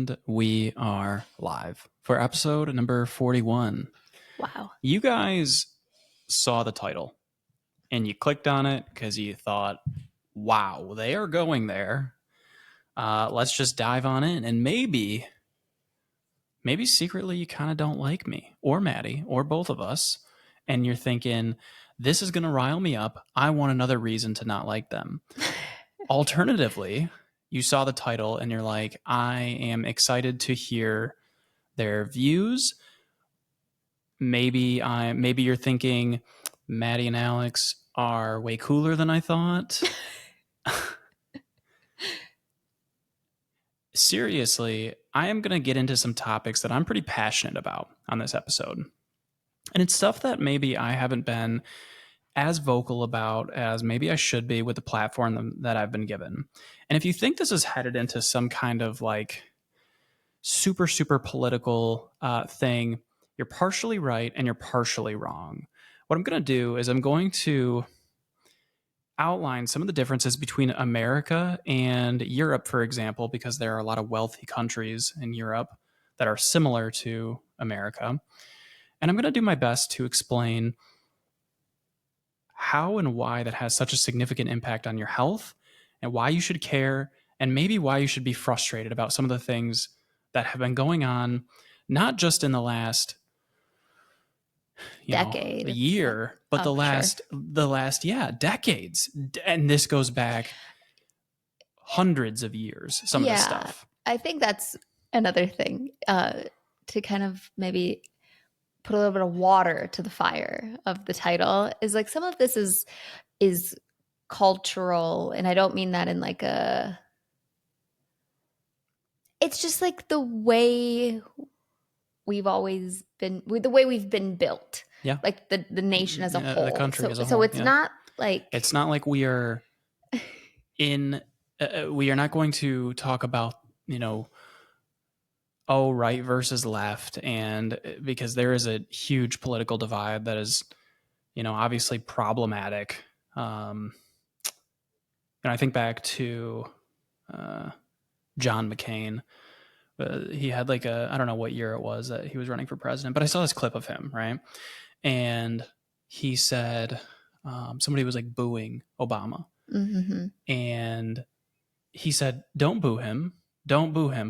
And we are live for episode number 41. Wow. You guys saw the title and you clicked on it because you thought, wow, they are going there. Let's just dive on in. And maybe secretly you kind of don't like me or Maddie or both of us. And you're thinking, this is going to rile me up. I want another reason to not like them. Alternatively, you saw the title and you're like, I am excited to hear their views. Maybe you're thinking Maddie and Alex are way cooler than I thought. Seriously, I am going to get into some topics that I'm pretty passionate about on this episode. And it's stuff that maybe I haven't been as vocal about as maybe I should be with the platform that I've been given. And if you think this is headed into some kind of like super political thing, you're partially right and you're partially wrong. What I'm going to do is I'm going to outline some of the differences between America and Europe, for example, because there are a lot of wealthy countries in Europe that are similar to America. And I'm going to do my best to explain how and why that has such a significant impact on your health and why you should care and maybe why you should be frustrated about some of the things that have been going on, not just in the last decade, year, but the last decades. And this goes back hundreds of years, some of this stuff. I think that's another thing to kind of maybe put a little bit of water to the fire of the title is like some of this is cultural, and I don't mean that in like a, it's just like the way we've always been, the way we've been built. Yeah. Like the nation as a whole. The country as a whole. So it's not like... It's not like we are in... we are not going to talk about, right versus left, and because there is a huge political divide that is, obviously problematic. And I think back to John McCain. He had like I don't know what year it was that he was running for president, but I saw this clip of him, right? And he said somebody was like booing Obama. Mm-hmm. And he said, don't boo him,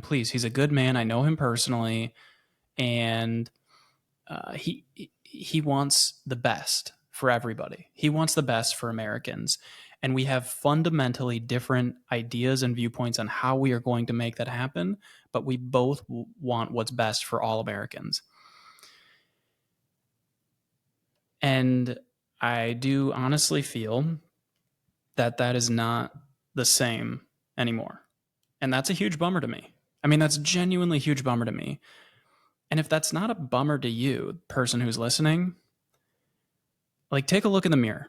please. He's a good man. I know him personally. And he wants the best for everybody. He wants the best for Americans. And we have fundamentally different ideas and viewpoints on how we are going to make that happen, but we both want what's best for all Americans. And I do honestly feel that that is not the same anymore. And that's a huge bummer to me. I mean, that's genuinely a huge bummer to me. And if that's not a bummer to you, person who's listening, like take a look in the mirror.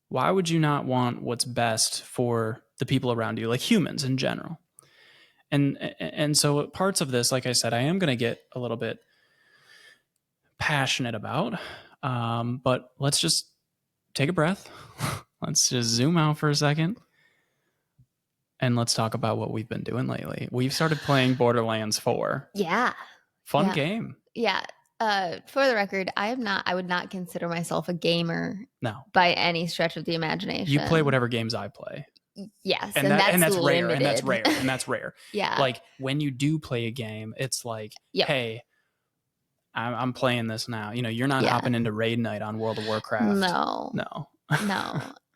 Why would you not want what's best for the people around you, like humans in general? And so parts of this, like I said, I am going to get a little bit passionate about, but let's just take a breath. Let's just zoom out for a second. And let's talk about what we've been doing lately. We've started playing Borderlands 4. Yeah. Fun game. Yeah. For the record, I would not consider myself a gamer. No. By any stretch of the imagination. You play whatever games I play. Yes. And that's rare. And that's rare. And that's rare. Yeah. Like when you do play a game, it's like, hey, I'm playing this now. You're not hopping into raid night on World of Warcraft. No.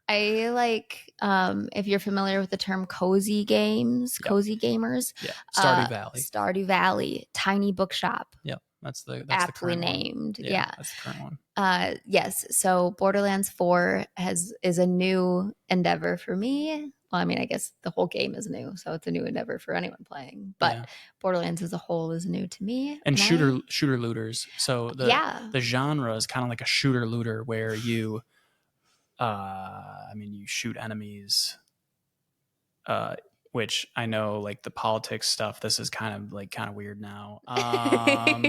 I like, if you're familiar with the term cozy games, cozy gamers. Yeah. Stardew Valley. Stardew Valley. Tiny Bookshop. Yep. That's aptly the named. One. Yeah. That's the current one. Yes. So Borderlands 4 is a new endeavor for me. Well, I mean, I guess the whole game is new, so it's a new endeavor for anyone playing. But Borderlands as a whole is new to me. And shooter looters. So the genre is kind of like a shooter looter where you, you shoot enemies. Which I know, like the politics stuff, this is kind of weird now. But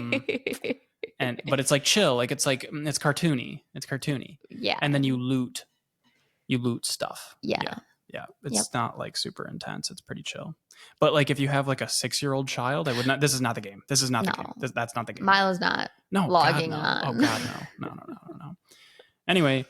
it's like chill, like it's cartoony. It's cartoony. Yeah. And then you loot stuff. Yeah. Yeah, Yep. it's not like super intense. It's pretty chill. But like if you have like a 6-year-old child, I would not. This is not the game. This is not the game. No. That's not the game. Milo's not No, God, logging no. Oh, on. God, no. No, no, no, no, no. Anyway,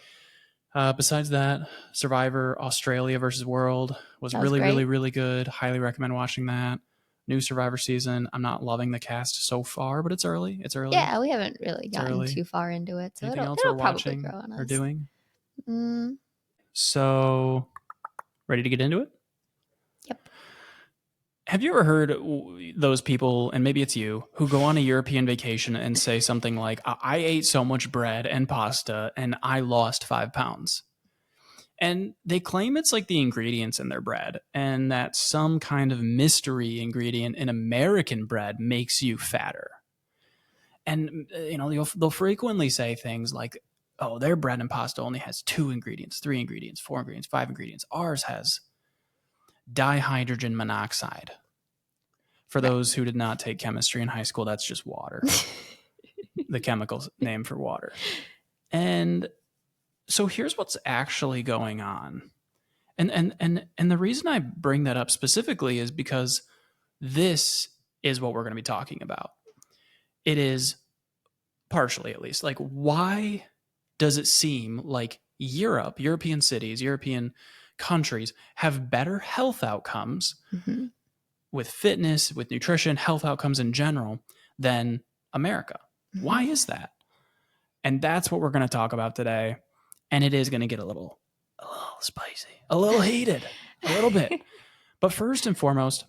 besides that, Survivor Australia versus World was That was really, really, great. really good. Highly recommend watching that. New Survivor season. I'm not loving the cast so far, but it's early. It's early. Yeah, we haven't really It's gotten early. too far into it, so Anything else we're it'll probably grow watching on or us. doing? Mm, So, ready to get into it? yep. Have you ever heard those people, and maybe it's you, who go on a European vacation and say something like, I ate so much bread and pasta and I lost 5 pounds? And they claim it's like the ingredients in their bread and that some kind of mystery ingredient in American bread makes you fatter. And, they'll frequently say things like, oh, their bread and pasta only has 2 ingredients, 3 ingredients, 4 ingredients, 5 ingredients. Ours has dihydrogen monoxide. For Right. those who did not take chemistry in high school, that's just water, the chemical name for water. And so here's what's actually going on. And the reason I bring that up specifically is because this is what we're going to be talking about. It is partially, at least, like, why does it seem like European cities, European countries have better health outcomes Mm-hmm. with fitness, with nutrition, health outcomes in general than America? Mm-hmm. Why is that? And that's what we're going to talk about today. And it is going to get a little spicy, a little heated, a little bit. But first and foremost,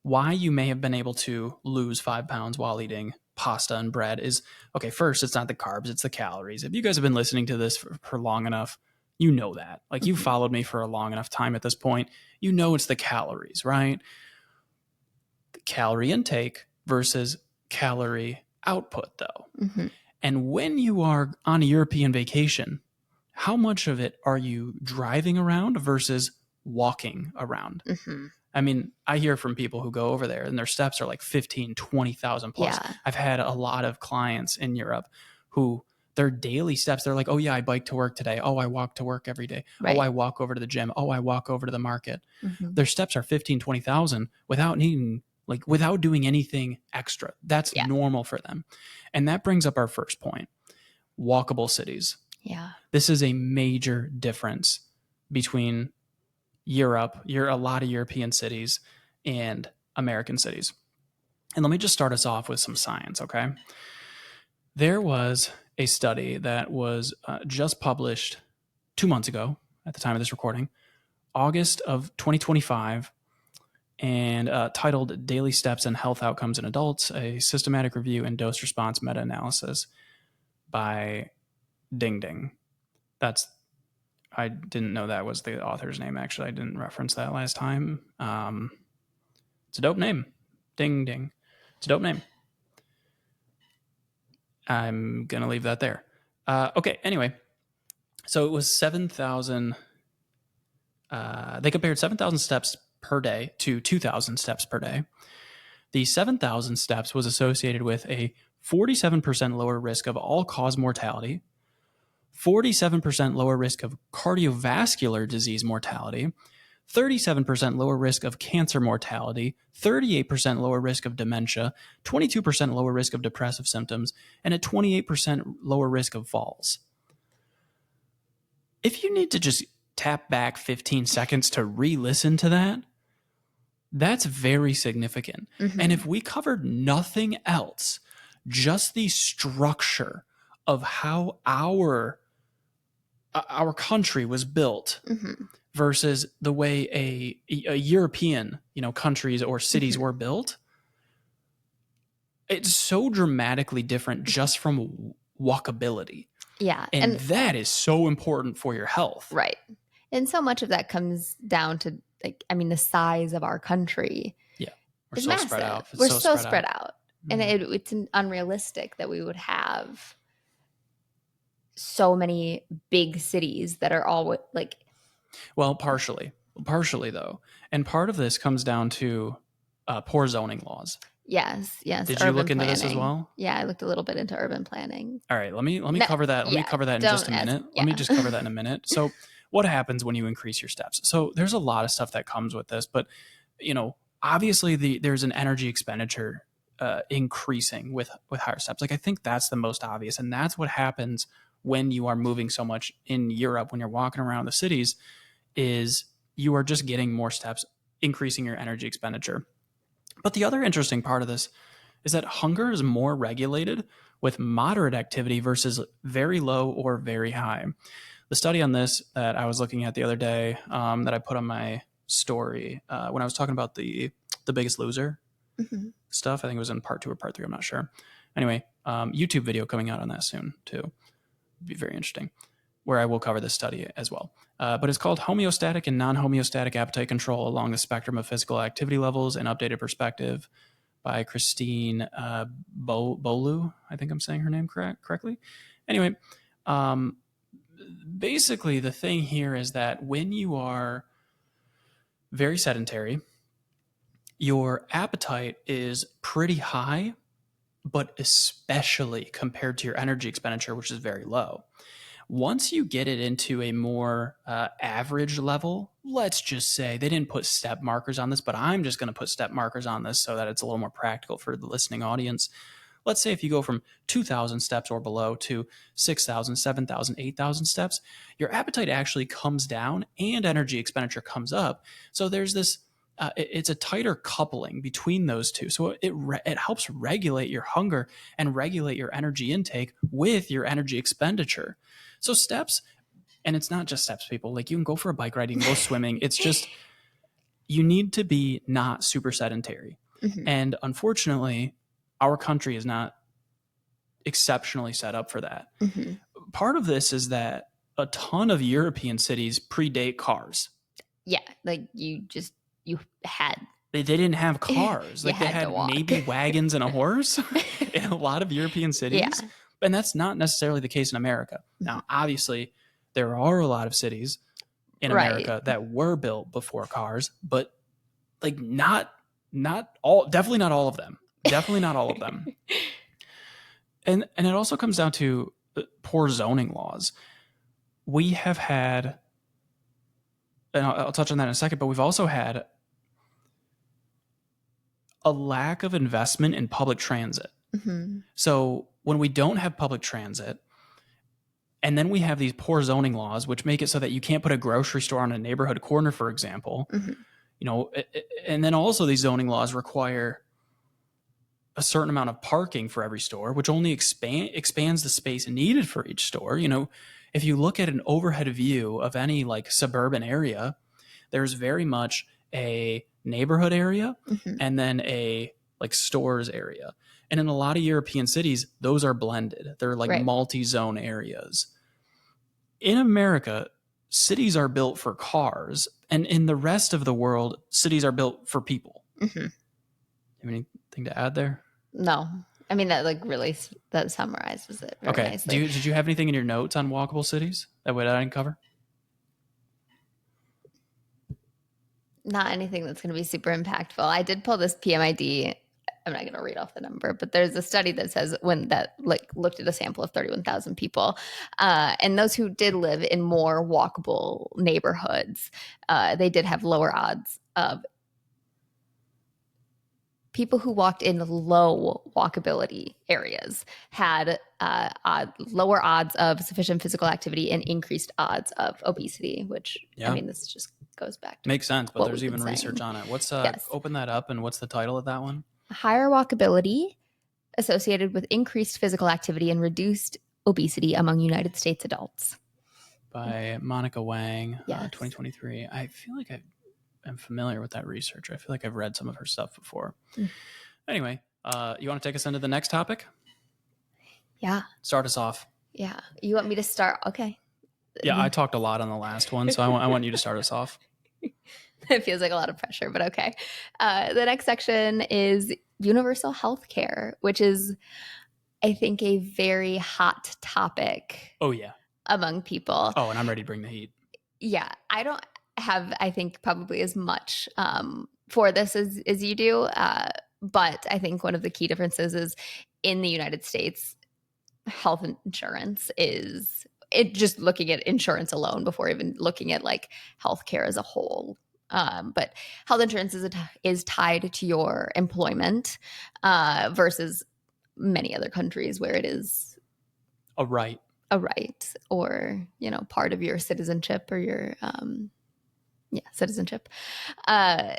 why you may have been able to lose 5 pounds while eating pasta and bread is, okay, first, it's not the carbs, it's the calories. If you guys have been listening to this for long enough, you know that. Like, you've followed me for a long enough time at this point. You know it's the calories, right? The calorie intake versus calorie output, though. Mm-hmm. And when you are on a European vacation, how much of it are you driving around versus walking around? Mm-hmm. I mean, I hear from people who go over there and their steps are like 15, 20,000 plus. Yeah. I've had a lot of clients in Europe who their daily steps, they're like, oh yeah, I bike to work today. Oh, I walk to work every day. Right. Oh, I walk over to the gym. Oh, I walk over to the market. Mm-hmm. Their steps are 15, 20,000 without needing, like, without doing anything extra. That's normal for them. And that brings up our first point: walkable cities. Yeah. This is a major difference between Europe, a lot of European cities, and American cities. And let me just start us off with some science, okay? There was a study that was just published 2 months ago at the time of this recording, August of 2025, and titled Daily Steps and Health Outcomes in Adults, a Systematic Review and Dose Response Meta-Analysis by Ding Ding. I didn't know that was the author's name, actually. I didn't reference that last time. It's a dope name. Ding Ding. It's a dope name. I'm going to leave that there. Okay, anyway. So it was 7,000. They compared 7,000 steps per day to 2,000 steps per day. The 7,000 steps was associated with a 47% lower risk of all-cause mortality, 47% lower risk of cardiovascular disease mortality, 37% lower risk of cancer mortality, 38% lower risk of dementia, 22% lower risk of depressive symptoms, and a 28% lower risk of falls. If you need to just tap back 15 seconds to re-listen to that, that's very significant. Mm-hmm. And if we covered nothing else, just the structure of how our country was built, mm-hmm. versus the way a European, countries or cities mm-hmm. were built, it's so dramatically different just from walkability. Yeah. And that is so important for your health. Right. And so much of that comes down to, the size of our country. Yeah. We're so massive. Spread out. We're so spread out. Mm-hmm. And it's unrealistic that we would have so many big cities that are all Well, partially though. And part of this comes down to poor zoning laws. Yes. Did you look into this as well? Yeah, I looked a little bit into urban planning. All right, let me cover that. Let me cover that in just a minute. Let me just cover that in a minute. So what happens when you increase your steps? So there's a lot of stuff that comes with this, but obviously there's an energy expenditure increasing with higher steps. Like I think that's the most obvious, and that's what happens when you are moving so much in Europe when you're walking around the cities is you are just getting more steps, increasing your energy expenditure. But the other interesting part of this is that hunger is more regulated with moderate activity versus very low or very high. The study on this that I was looking at the other day that I put on my story when I was talking about the Biggest Loser stuff, I think it was in part 2 or part 3, I'm not sure. Anyway, YouTube video coming out on that soon too. Be very interesting, where I will cover this study as well. But it's called Homeostatic and Non-Homeostatic Appetite Control Along the Spectrum of Physical Activity Levels, an Updated Perspective by Christine Bolu. I think I'm saying her name correctly. Anyway, basically the thing here is that when you are very sedentary, your appetite is pretty high, but especially compared to your energy expenditure, which is very low. Once you get it into a more average level, let's just say they didn't put step markers on this, but I'm just going to put step markers on this so that it's a little more practical for the listening audience. Let's say if you go from 2,000 steps or below to 6,000, 7,000, 8,000 steps, your appetite actually comes down and energy expenditure comes up. So there's this, it's a tighter coupling between those two. So it helps regulate your hunger and regulate your energy intake with your energy expenditure. So steps, and it's not just steps, people. Like you can go for a bike ride, you can go swimming. It's just, you need to be not super sedentary. And unfortunately, our country is not exceptionally set up for that. Part of this is that a ton of European cities predate cars. Yeah, like you had. They didn't have cars. Like they had to had walk. maybe wagons and a horse in a lot of European cities. Yeah. And that's not necessarily the case in America. Now, obviously, there are a lot of cities in America that were built before cars, but like not all, definitely not all of them. Definitely not all of them. And it also comes down to poor zoning laws. We have had, and I'll touch on that in a second, but we've also had a lack of investment in public transit. So when we don't have public transit, and then we have these poor zoning laws, which make it so that you can't put a grocery store on a neighborhood corner, for example, and then also these zoning laws require a certain amount of parking for every store, which only expands the space needed for each store. If you look at an overhead view of any like suburban area, there's very much a neighborhood area and then a like stores area. And in a lot of European cities, those are blended. They're like multi-zone areas. In America, cities are built for cars, and in the rest of the world, cities are built for people. Have anything to add there? No. I mean, that like really, that summarizes it very nicely. Did you have anything in your notes on walkable cities that I didn't cover? Not anything that's going to be super impactful. I did pull this PMID. I'm not going to read off the number, but there's a study that says looked at a sample of 31,000 people, and those who did live in more walkable neighborhoods, they did have lower odds of people who walked in low walkability areas had lower odds of sufficient physical activity and increased odds of obesity, which I mean, this just goes back to makes sense, but there's even research on it. What's open that up, and what's the title of that one? Higher walkability associated with increased physical activity and reduced obesity among United States adults. By Monica Wang, 2023. I feel like I'm familiar with that research. I feel like I've read some of her stuff before. Anyway, you want to take us into the next topic? Yeah. Start us off. Yeah. You want me to start? Okay. Yeah, I talked a lot on the last one, so I want you to start us off. It feels like a lot of pressure, but okay. The next section is universal health care, which is, I think, a very hot topic. Oh, yeah. Among people. Oh, and I'm ready to bring the heat. Yeah. I don't have, I think, probably as much for this as you do. But I think one of the key differences is in the United States, health insurance is it just looking at insurance alone before even looking at like healthcare as a whole. But health insurance is tied to your employment versus many other countries where it is A right. a right or, part of your citizenship or your citizenship. And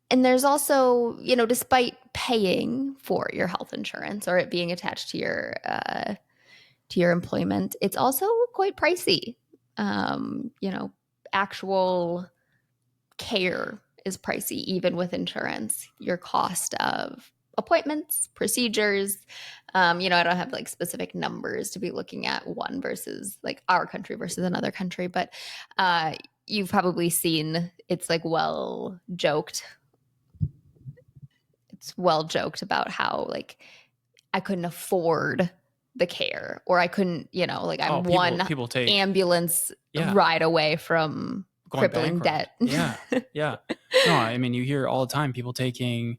there's also, despite paying for your health insurance or it being attached to your employment, it's also quite pricey. Actual care is pricey, even with insurance. Your cost of appointments, procedures. I don't have like specific numbers to be looking at one versus like our country versus another country, but you've probably seen it's like well joked about how like I couldn't afford the care or I couldn't, like Oh, I'm one people take, ambulance yeah, ride away from going crippling bankrupt. debt. Yeah. Yeah. No, I mean, you hear all the time people taking,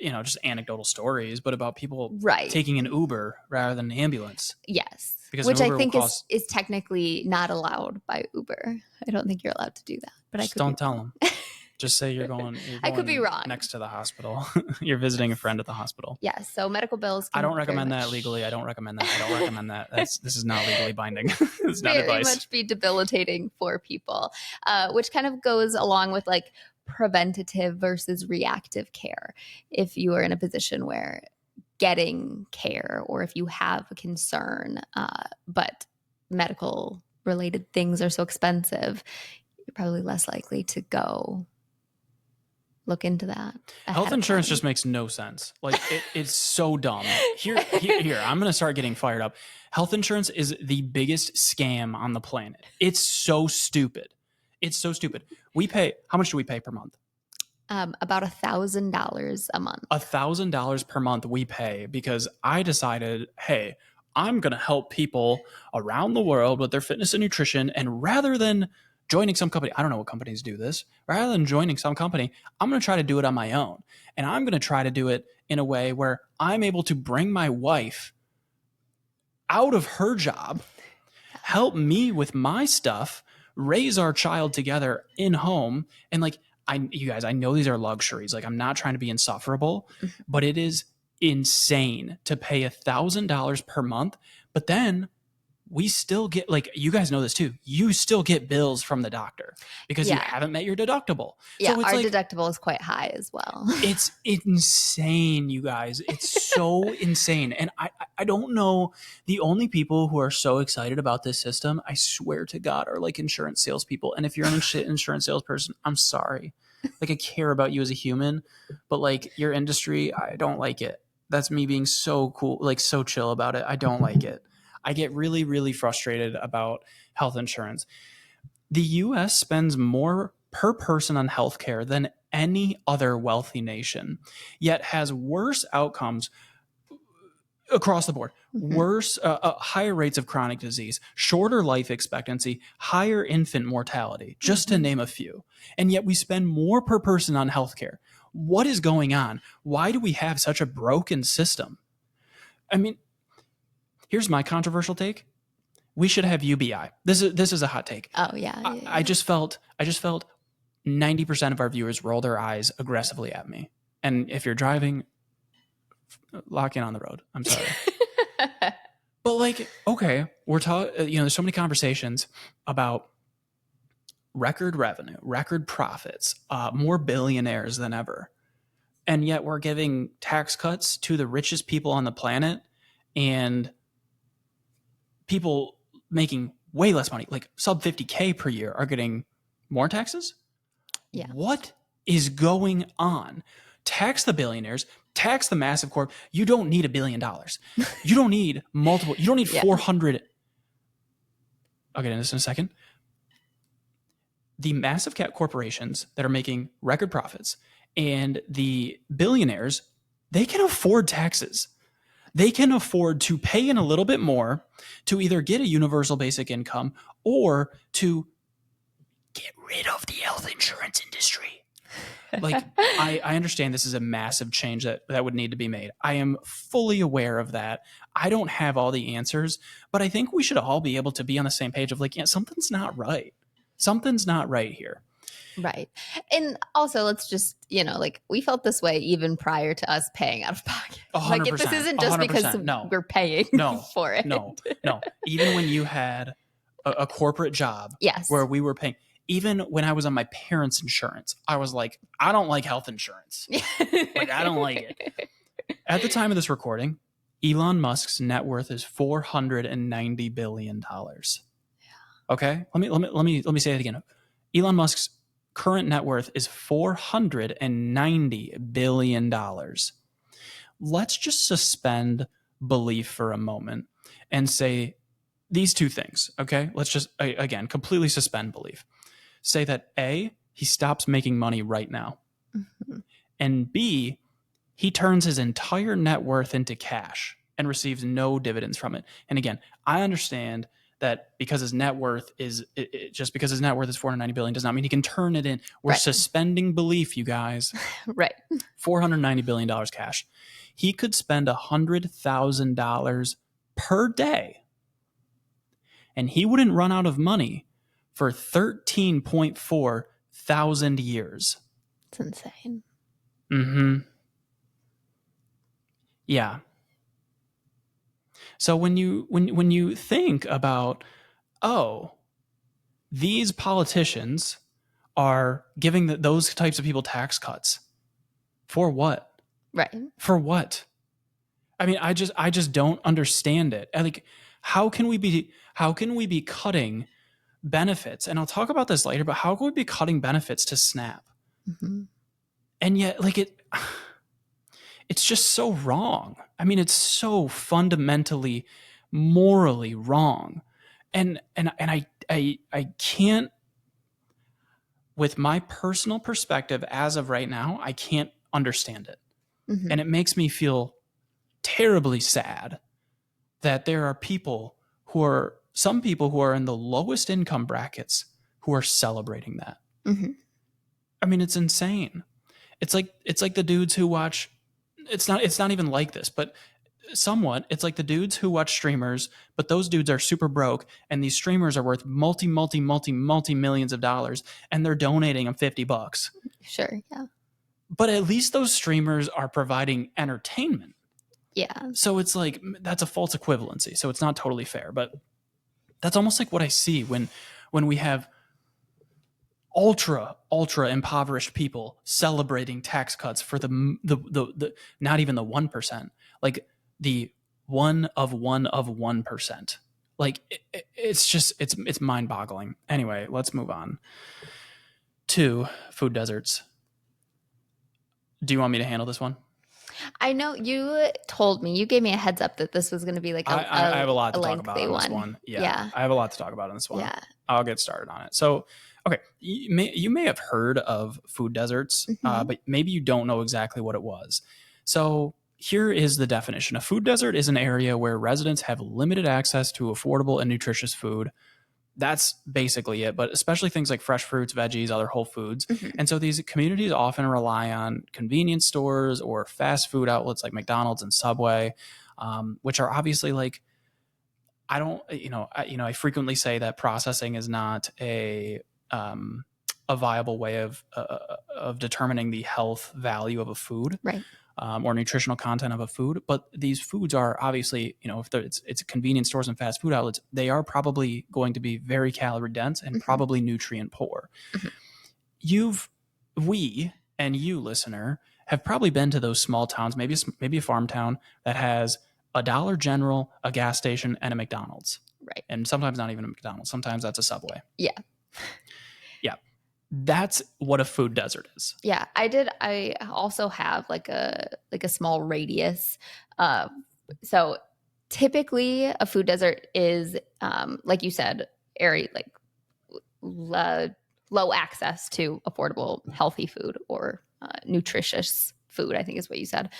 just anecdotal stories, but about people Right. taking an Uber rather than an ambulance Yes. because an Which I Uber will think cost. is technically not allowed by Uber. I don't think you're allowed to do that, but I Just could be don't tell wrong. them. Just say you're going. You're I could going be wrong. next to the hospital. You're visiting a friend at the hospital. Yes. So medical bills I can don't very recommend that much legally. I don't recommend that. I don't recommend that. This is not legally binding. It's not very advice. much be debilitating for people, which kind of goes along with like preventative versus reactive care. If you are in a position where getting care or if you have a concern, but medical related things are so expensive, you're probably less likely to go look into that. Health insurance just makes no sense. Like it's so dumb. Here, I'm going to start getting fired up. Health insurance is the biggest scam on the planet. It's so stupid. It's so stupid. How much do we pay per month? About $1,000 a month. $1,000 per month we pay because I decided, hey, I'm going to help people around the world with their fitness and nutrition. And rather than joining some company, I don't know what companies do this, rather than joining some company, I'm going to try to do it on my own. And I'm going to try to do it in a way where I'm able to bring my wife out of her job, help me with my stuff, raise our child together in home. And like, you guys, I know these are luxuries. Like, I'm not trying to be insufferable, but it is insane to pay $1,000 per month. But then we still get, like, you guys know this too. You still get bills from the doctor because you haven't met your deductible. Yeah, so it's our like, deductible is quite high as well. It's insane, you guys. It's so insane. And I don't know. The only people who are so excited about this system, I swear to God, are like insurance salespeople. And if you're an insurance salesperson, I'm sorry. Like, I care about you as a human, but like your industry, I don't like it. That's me being so cool, like so chill about it. I don't like it. I get really, really frustrated about health insurance. The US spends more per person on healthcare than any other wealthy nation, yet has worse outcomes across the board. Worse, higher rates of chronic disease, shorter life expectancy, higher infant mortality, just to name a few. And yet we spend more per person on healthcare. What is going on? Why do we have such a broken system? I mean, here's my controversial take. We should have UBI. This is a hot take. Oh yeah. I just felt 90% of our viewers roll their eyes aggressively at me. And if you're driving, lock in on the road. I'm sorry. But like, okay, we're talking, there's so many conversations about record revenue, record profits, more billionaires than ever. And yet we're giving tax cuts to the richest people on the planet, and people making way less money, like sub 50K per year, are getting more taxes. Yeah. What is going on? Tax the billionaires, tax the massive corp. You don't need $1 billion. You don't need multiple. You don't need 400. I'll get into this in a second. The massive cap corporations that are making record profits and the billionaires, they can afford taxes. They can afford to pay in a little bit more to either get a universal basic income or to get rid of the health insurance industry. Like, I understand this is a massive change that would need to be made. I am fully aware of that. I don't have all the answers, but I think we should all be able to be on the same page of like, yeah, something's not right. Something's not right here. Right. And also, let's just, like we felt this way even prior to us paying out of pocket. A Like, hundred this percent. isn't A just hundred because percent. No. we're paying No. for it. No. No. Even when you had a corporate job Yes. where we were paying, even when I was on my parents' insurance, I was like, I don't like health insurance. Like, I don't like it. At the time of this recording, Elon Musk's net worth is $490 billion. Okay? Let me say it again. Elon Musk's current net worth is $490 billion. Let's just suspend belief for a moment and say these two things, okay? Let's just, again, completely suspend belief. Say that A, he stops making money right now, Mhm. and B, he turns his entire net worth into cash and receives no dividends from it. And again, I understand that because his net worth is just because his net worth is 490 billion does not mean he can turn it in. We're Right. suspending belief, you guys. Right. $490 billion cash. He could spend $100,000 per day and he wouldn't run out of money for 13.4 thousand years. It's insane. Mm-hmm. Yeah. So when you think about, oh, these politicians are giving those types of people tax cuts for what? Right. For what? I mean, I just don't understand it. Like, how can we be cutting benefits? And I'll talk about this later, but how can we be cutting benefits to SNAP? Mm-hmm. And yet, like, it's just so wrong. I mean, it's so fundamentally morally wrong. And I can't, with my personal perspective as of right now, I can't understand it. Mm-hmm. And it makes me feel terribly sad that there are some people who are in the lowest income brackets who are celebrating that. Mm-hmm. I mean, it's insane. It's like the dudes who watch, it's not even like this, but somewhat it's like the dudes who watch streamers, but those dudes are super broke and these streamers are worth multi millions of dollars and they're donating them $50. Sure. Yeah. But at least those streamers are providing entertainment. Yeah. So it's like, that's a false equivalency. So it's not totally fair, but that's almost like what I see when we have ultra impoverished people celebrating tax cuts for the not even the 1%, like the 1%. Like, it's just it's mind-boggling. Anyway, let's move on to food deserts. Do you want me to handle this one? I know you told me, you gave me a heads up that this was going to be like I have a lot to talk lengthy about on this one. Yeah. I have a lot to talk about on this one. Yeah. I'll get started on it. So, okay, you may have heard of food deserts, Mhm. but maybe you don't know exactly what it was. So here is the definition. A food desert is an area where residents have limited access to affordable and nutritious food. That's basically it, but especially things like fresh fruits, veggies, other whole foods. Mhm. And so these communities often rely on convenience stores or fast food outlets like McDonald's and Subway, which are obviously like, I don't, I frequently say that processing is not a viable way of determining the health value of a food. Right. Or nutritional content of a food, but these foods are obviously, if it's convenience stores and fast food outlets, they are probably going to be very calorie dense and Mhm. probably nutrient poor. Mhm. We and you, listener, have probably been to those small towns, maybe a farm town that has a Dollar General, a gas station, and a McDonald's. Right. And sometimes not even a McDonald's. Sometimes that's a Subway. Yeah. Yeah. That's what a food desert is. Yeah, I also have like a small radius. So typically a food desert is like you said, area like low access to affordable, healthy food or nutritious food, I think is what you said.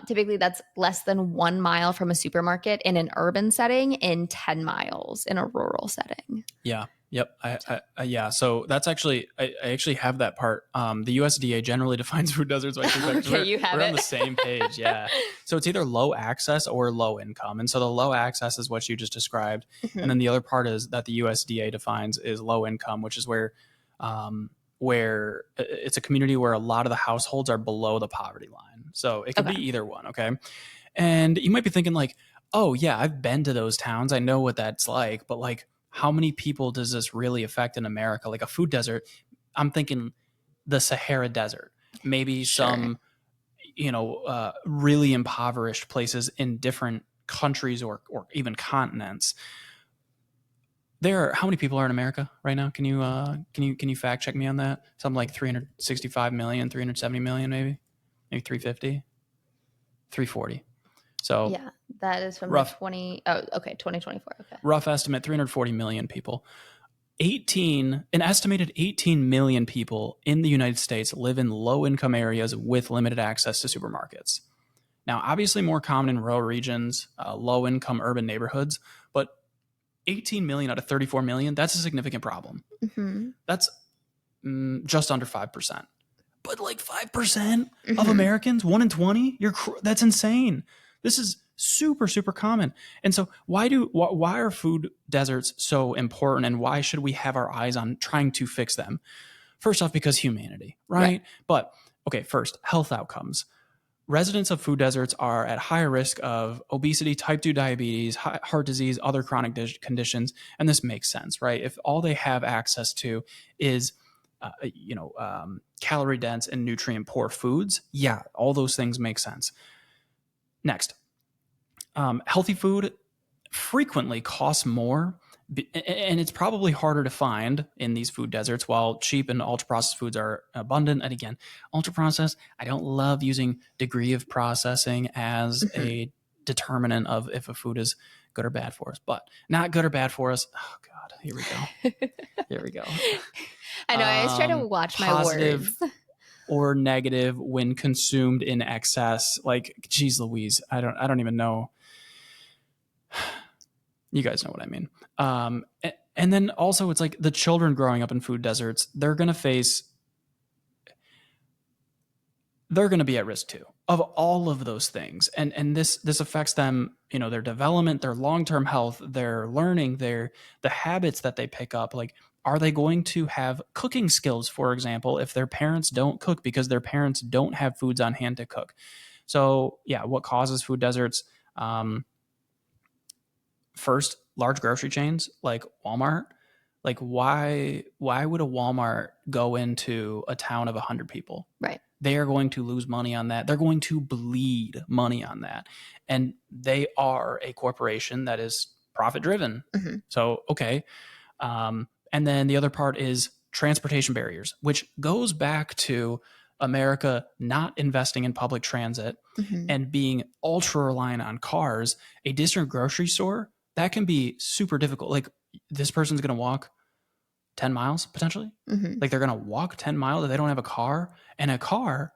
Typically that's less than 1 mile from a supermarket in an urban setting and 10 miles in a rural setting. Yeah. Yep. So, Yeah. So that's actually, I actually have that part. The USDA generally defines food deserts by three factors. okay, you have We're on it. the same page. Yeah. So it's either low access or low income. And so the low access is what you just described. And then Mhm. the other part is that the USDA defines is low income, which is where it's a community where a lot of the households are below the poverty line. So it could be Okay. either one. Okay. And you might be thinking like, oh yeah, I've been to those towns. I know what that's like, but like how many people does this really affect in America? Like a food desert, I'm thinking the Sahara Desert, maybe Sure. some, really impoverished places in different countries or even continents. There are how many people are in America right now? Can you fact check me on that? Something like 365 million, 370 million, maybe 350, 340. So Yeah, that is from the rough 20. Oh, okay, 2024. Okay. rough estimate 340 million people. An estimated 18 million people in the United States live in low income areas with limited access to supermarkets. Now, obviously, more common in rural regions, low income urban neighborhoods, but 18 million out of 34 million, that's a significant problem. Hmm. That's just under 5%. But like 5% of Hmm. Americans, 1 in 20, that's insane. This is super super common. And so why are food deserts so important and why should we have our eyes on trying to fix them? First off, because humanity, Right. right? But okay, first, health outcomes. Residents of food deserts are at higher risk of obesity, type 2 diabetes, heart disease, other chronic conditions. And this makes sense, right? If all they have access to is, calorie dense and nutrient poor foods, yeah, all those things make sense. Next, healthy food frequently costs more, and it's probably harder to find in these food deserts, while cheap and ultra processed foods are abundant. And again, ultra processed, I don't love using degree of processing as Hmm. a determinant of if a food is good or bad for us, but not good or bad for us. Oh God, here we go. Here we go. I know. I always try to watch my Positive words. or negative when consumed in excess. Like, geez, Louise, I don't even know. You guys know what I mean. And then also, it's like the children growing up in food deserts, they're going to be at risk too of all of those things, and this affects them, their development, their long-term health, their learning, the habits that they pick up. Like, are they going to have cooking skills, for example, if their parents don't cook because their parents don't have foods on hand to cook? So yeah, what causes food deserts? um, First, large grocery chains like Walmart. Like, why would a Walmart go into a town of 100 people? Right. They are going to lose money on that. They're going to bleed money on that. And they are a corporation that is profit driven. Hmm. So, okay. And then the other part is transportation barriers, which goes back to America not investing in public transit Hmm. and being ultra reliant on cars. A distant grocery store, that can be super difficult. Like, this person's going to walk 10 miles potentially. Hmm. Like, they're going to walk 10 miles if they don't have a car. And a car,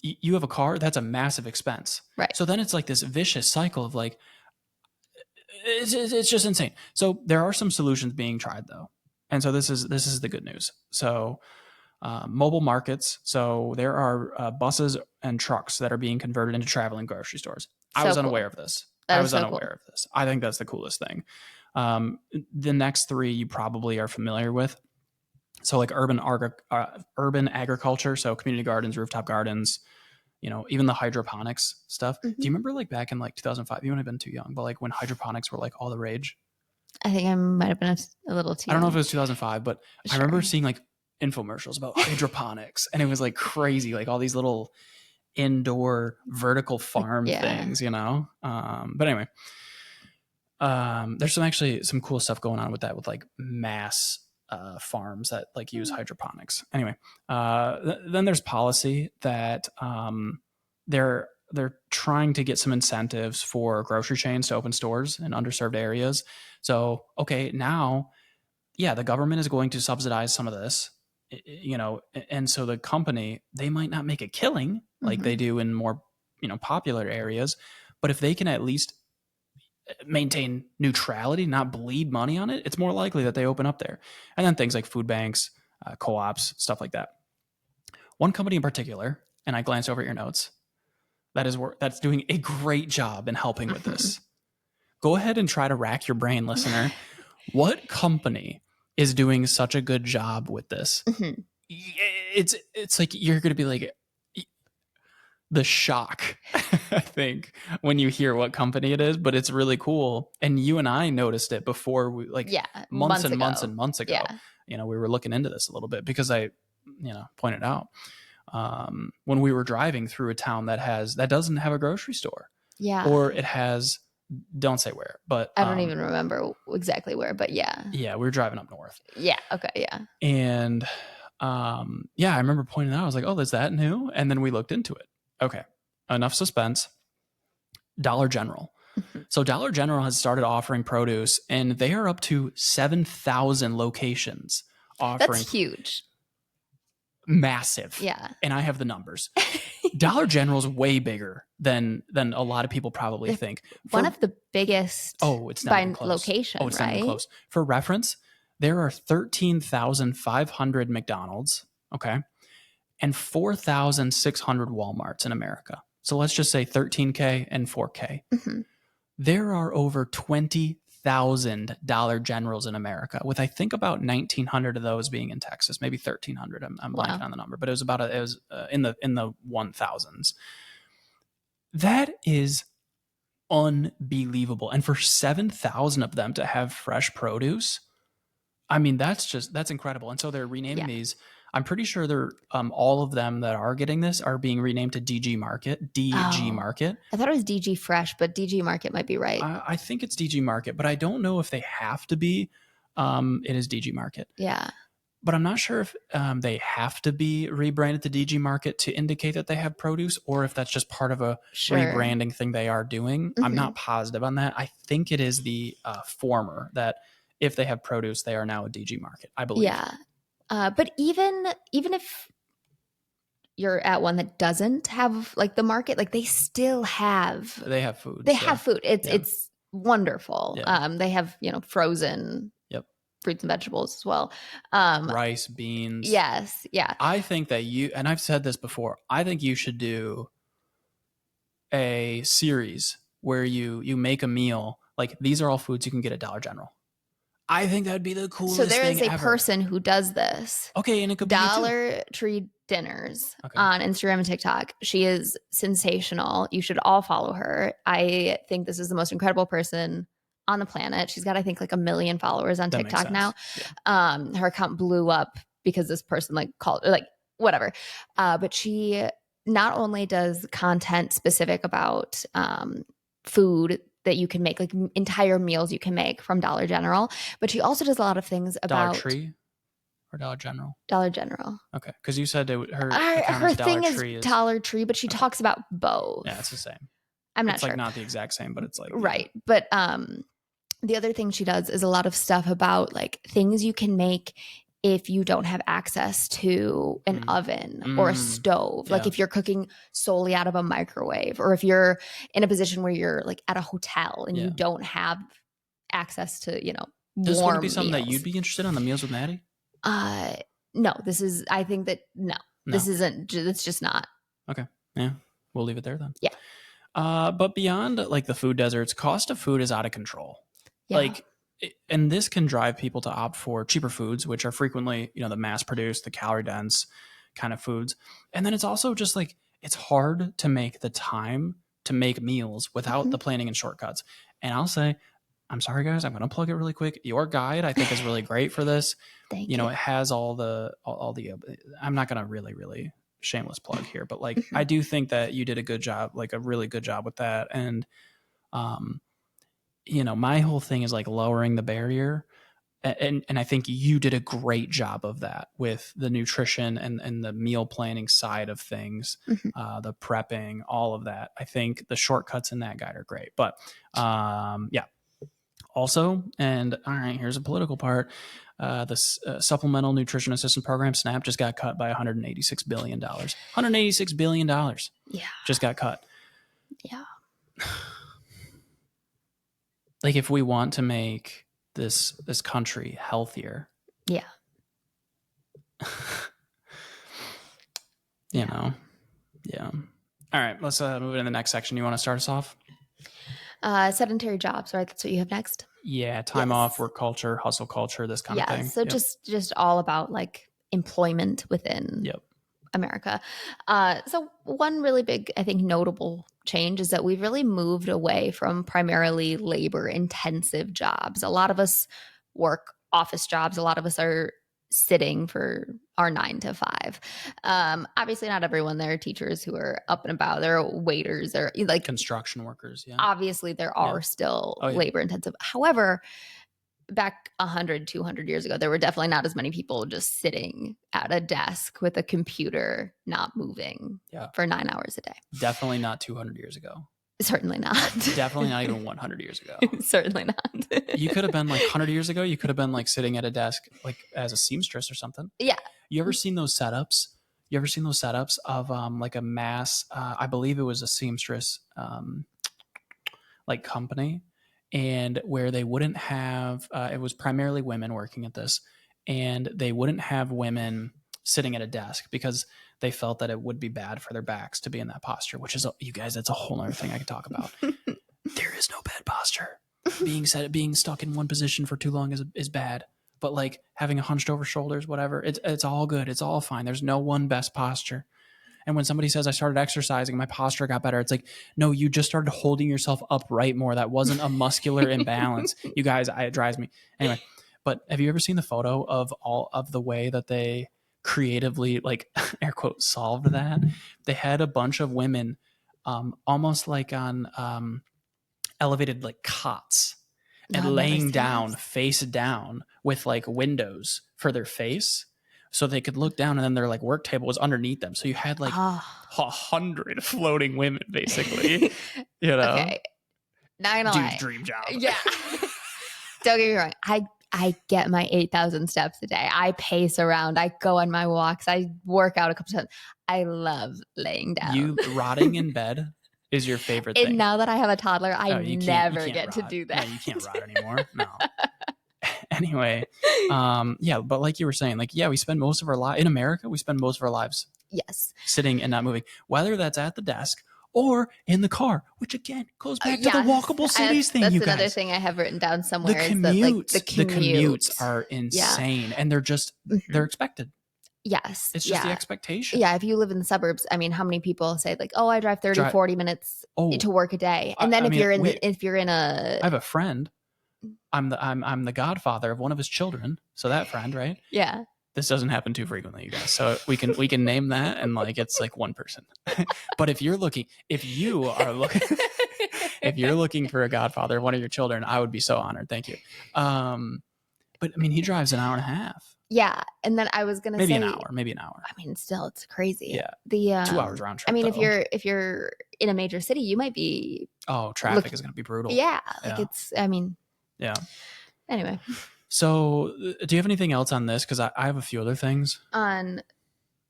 you have a car, that's a massive expense. Right. So then it's like this vicious cycle of like, it's just insane. So there are some solutions being tried though. And so this is the good news. So mobile markets. So there are buses and trucks that are being converted into traveling grocery stores. I So was unaware cool. of this. That is so cool. I think that's the coolest thing. The next three you probably are familiar with. So like urban agriculture. So community gardens, rooftop gardens, even the hydroponics stuff. Do Hmm. you remember like back in like 2005? You might have been too young, but like when hydroponics were like all the rage. I think I might have been a little too I don't know if it young. was 2005, but I remember Sure. seeing like infomercials about hydroponics, and it was like crazy, like all these little indoor vertical farm Yeah. things. But anyway, there's some cool stuff going on with that, with like mass farms that like use hydroponics. Anyway, then there's policy that they're trying to get some incentives for grocery chains to open stores in underserved areas. So okay, now yeah, the government is going to subsidize some of this, and so the company, they might not make a killing like they Hmm. do in more popular areas, but if they can at least maintain neutrality, not bleed money on it, it's more likely that they open up there. And then things like food banks, co-ops, stuff like that. One company in particular, and I glanced over at your notes, that's doing a great job in helping with this. Go ahead and try to rack your brain, listener. What company is doing such a good job with this? It's like you're going to be like the shock, I think, when you hear what company it is, but it's really cool. And you and I noticed it before we months and months and months ago. Yeah. We were looking into this a little bit because I, pointed out when we were driving through a town that doesn't have a grocery store. Yeah. Or it has, don't say where, but I don't even remember exactly where, but yeah. Yeah, we were driving up north. Yeah. Okay. Yeah. And I remember pointing out, I was like, oh, is that new? And then we looked into it. Okay. Enough suspense. Dollar General. So Dollar General has started offering produce, and they are up to 7,000 locations offering. That's huge. Massive. Yeah. And I have the numbers. Dollar General is way bigger than a lot of people probably think. One of the biggest it's not by even close. location, it's right? not even close. For reference, there are 13,500 McDonald's, okay, and 4,600 Walmarts in America. So let's just say 13K and 4K. There are over 20,000 Dollar Generals in America, with I think about 1,900 of those being in Texas, maybe 1,300. I'm blanking on the number, but it was in the 1,000s. That is unbelievable. And for 7,000 of them to have fresh produce, I mean, that's incredible. And so they're renaming these. I'm pretty sure they're all of them that are getting this are being renamed to DG Market. Market. I thought it was DG Fresh, but DG Market might be right. I think it's DG Market, but I don't know if they have to be. It is DG Market. Yeah. But I'm not sure if they have to be rebranded to DG Market to indicate that they have produce, or if that's just part of a rebranding thing they are doing. I'm not positive on that. I think it is the former, that if they have produce, they are now a DG Market, I believe. Yeah. But even if you're at one that doesn't have like the market, like they have food. They have food. It's wonderful. Yeah. They have, frozen fruits and vegetables as well. Rice, beans. Yes. Yeah. I think that and I've said this before, I think you should do a series where you make a meal. Like, these are all foods you can get at Dollar General. I think that'd be the coolest thing ever. So there is a person who does this. Okay, and it could be Dollar Tree Dinners on Instagram and TikTok. She is sensational. You should all follow her. I think this is the most incredible person on the planet. She's got, I think, like 1 million followers on TikTok now. Yeah. Her account blew up because this person called, whatever. But she not only does content specific about food that you can make, like entire meals you can make from Dollar General, but she also does a lot of things about Dollar Tree or Dollar General. Dollar General. Okay, because you said her thing is Dollar Tree, but she talks about both. Yeah, it's the same. I'm not sure. It's not the exact same, but it's like right. But the other thing she does is a lot of stuff about like things you can make if you don't have access to an oven or a stove. Like if you're cooking solely out of a microwave, or if you're in a position where you're like at a hotel and you don't have access to, this warm would be something meals. That you'd be interested in on the Meals with Maddie? No, this isn't, it's just not. Okay. Yeah. We'll leave it there then. Yeah. But beyond like the food deserts, cost of food is out of control. Yeah. And this can drive people to opt for cheaper foods, which are frequently, the mass produced, the calorie dense kind of foods. And then it's also just like, it's hard to make the time to make meals without the planning and shortcuts. And I'll say, I'm sorry guys, I'm going to plug it really quick. Your guide, I think, is really great for this. Thank you. It has all the, I'm not going to really shameless plug here, but like, I do think that you did a good job, like a really good job with that. And, my whole thing is like lowering the barrier. And I think you did a great job of that with the nutrition and the meal planning side of things, the prepping, all of that. I think the shortcuts in that guide are great. But yeah. Also, and all right, here's a political part. The Supplemental Nutrition Assistance Program, SNAP, just got cut by $186 billion. $186 billion. Yeah. Just got cut. Yeah. like if we want to make this country healthier, Yeah. you Yeah. know, yeah. All right, let's move into the next section. You want to start us off? Sedentary jobs, right? That's what you have next. Yeah, time off, Yes. work culture, hustle culture, this kind of Yeah. thing. So Yep. just all about like employment within Yep. America. So one really big, I think, notable change is that we've really moved away from primarily labor intensive jobs. A lot of us work office jobs. A lot of us are sitting for our 9 to 5. Obviously not everyone. There are teachers who are up and about. There are waiters. There are like, Construction workers. Yeah. obviously there Yeah. are still Oh yeah. labor intensive. However, back 100, 200 years ago, there were definitely not as many people just sitting at a desk with a computer not moving Yeah. for 9 hours a day. Definitely not 200 years ago. Certainly not. Definitely not even 100 years ago. Certainly not. You could have been like 100 years ago, you could have been like sitting at a desk like as a seamstress or something. Yeah. You ever seen those setups? You ever seen those setups of like a mass, I believe it was a seamstress like company, and where they wouldn't have, it was primarily women working at this, and they wouldn't have women sitting at a desk because they felt that it would be bad for their backs to be in that posture, which is, you guys, that's a whole other thing I could talk about. There is no bad posture. Being stuck in one position for too long is bad. But like having a hunched over shoulders, whatever, it's all good. It's all fine. There's no one best posture. And when somebody says I started exercising, my posture got better, it's like, no, you just started holding yourself upright more. That wasn't a muscular imbalance. You guys, it drives me. Anyway, but have you ever seen the photo of all of the way that they creatively, like, air quote, solved that? They had a bunch of women almost like on elevated like cots and No, I've never laying seen down this. face down with like windows for their face so they could look down, and then their like work table was underneath them. So you had like Oh. 100 floating women basically, you know. Okay. Not gonna Dude's lie. dream job. Yeah. Don't get me wrong. I get my 8,000 steps a day. I pace around. I go on my walks. I work out a couple times. I love laying down. You rotting in bed is your favorite And thing. now that I have a toddler, I you never can't get to rot. do that. No, you can't rot anymore. No. Anyway, yeah, but like you were saying, like, yeah, we spend most of our life in America, we spend most of our lives Yes. sitting and not moving, whether that's at the desk or in the car, which again goes back to the Yes. walkable cities thing. That's you another guys, thing I have written down somewhere the is that like the commutes are insane, and they're just they're expected. Yes. It's just the expectation. Yeah. If you live in the suburbs, I mean, how many people say like, oh, I drive 30, 40 minutes to work a day. And then if you're in a, I have a friend. I'm the godfather of one of his children. So that friend, right? Yeah. This doesn't happen too frequently, you guys. So we can name that, and like it's like one person. But if you are looking if you're looking for a godfather of one of your children, I would be so honored. Thank you. But I mean, he drives an hour and a half. Yeah. And then I was going to say maybe an hour. I mean, still it's crazy. Yeah. The 2 hours round trip. I mean, though. if you're in a major city, you might be traffic is going to be brutal. Yeah. Like it's I mean, yeah. Anyway. So, do you have anything else on this? Because I have a few other things on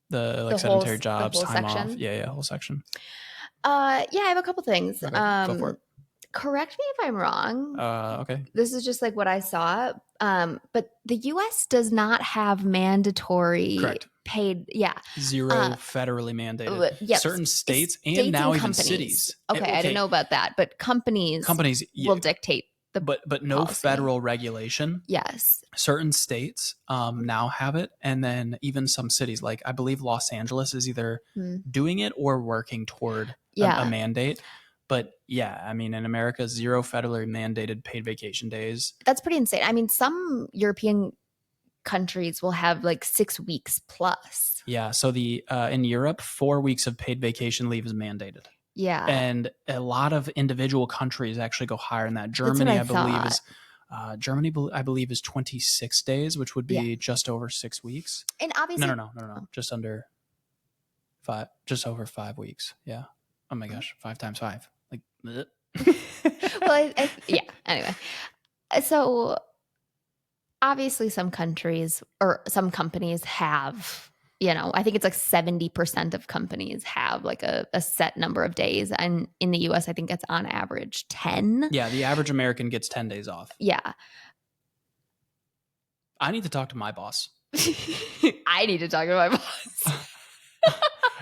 the like sedentary jobs, time off. Yeah, whole section. Yeah, I have a couple things. Okay, go for it. Correct me if I'm wrong. Okay. This is just like what I saw. But the U.S. does not have mandatory paid. Yeah. Zero federally mandated. Yes. Certain states and now even cities. Okay, I didn't know about that. But companies will dictate the but no policy. Federal regulation. Yes. Certain states now have it. And then even some cities, like I believe Los Angeles is either doing it or working toward a mandate. But yeah, I mean, in America, zero federally mandated paid vacation days. That's pretty insane. I mean, some European countries will have like 6 weeks plus. Yeah. So in Europe, 4 weeks of paid vacation leave is mandated. Yeah. And a lot of individual countries actually go higher than that. Germany, I believe is 26 days, which would be just over 6 weeks. And obviously No. Just under 5, just over 5 weeks. Yeah. Oh my gosh. 5 times 5. Like, well, yeah. Anyway, so obviously some countries or some companies have I think it's like 70% of companies have like a set number of days. And in the US, I think it's on average 10. Yeah, the average American gets 10 days off. Yeah. I need to talk to my boss. I need to talk to my boss.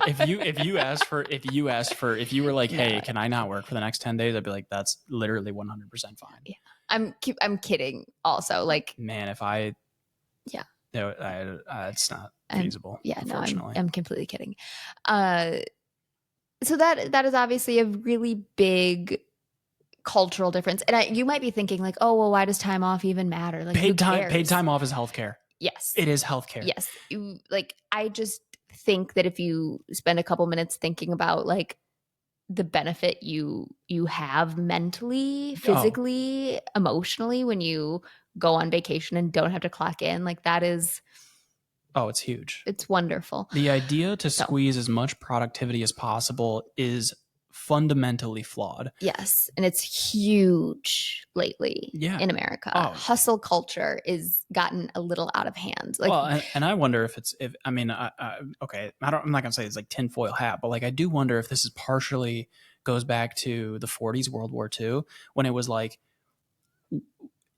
If you were like, No. hey, can I not work for the next 10 days? I'd be like, that's literally 100% fine. Yeah. I'm kidding also. Like, man, if I, yeah, it's not feasible. Yeah, no, unfortunately. I'm completely kidding. So that is obviously a really big cultural difference. And you might be thinking like, oh, well, why does time off even matter? Like, who cares? Paid time off is healthcare. Yes. It is healthcare. Yes. Like, I just think that if you spend a couple minutes thinking about like the benefit you have mentally, physically, emotionally when you go on vacation and don't have to clock in, like that is it's huge. It's wonderful. The idea to squeeze as much productivity as possible is fundamentally flawed. Yes. And it's huge lately in America. Hustle culture is gotten a little out of hand. Like, well, and I wonder if okay, I'm not gonna say it's like tinfoil hat, but like I do wonder if this is partially goes back to the 40s, World War II, when it was like,